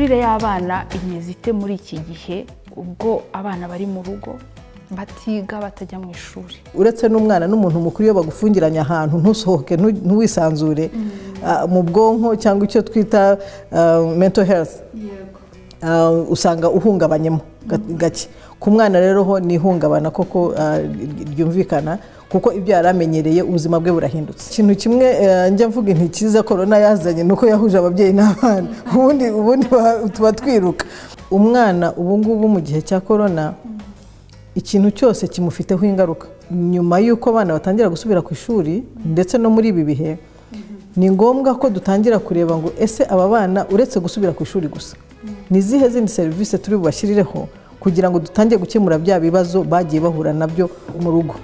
imikurire y'abana imeze ite muri iki gihe ubwo abana bari mu rugo batiga batajya mu ishuri? Uretse n'umwana n'umuntu mukuru iyo bagufungiranye ahantu ntusohoke ntuwisanzure mu bwonko cyangwa icyo twita mental health, usanga uhungabanyemo gake. Ku mwana rero ho ni ihungabana koko ryumvikana, kuko ibyo yaramenyereye ubuzima bwe burahindutse. Ikintu kimwe njya mvuga nti kiza corona yazanye nuko yahuje ababyeyi n'abana, ubundi tuba twiruka. Umwana ubu ngubu mu gihe cya corona ikintu cyose kimufiteho ingaruka. Nyuma y'uko abana batangira gusubira ku ishuri ndetse no muri ibi bihe, ni ngombwa ko dutangira kureba ngo ese aba bana uretse gusubira ku ishuri gusa ni zihe zindi serivisi turi bubashyirireho kugira ngo dutangiye gukemura bya bibazo bagiye bahura nabyo mu rugo.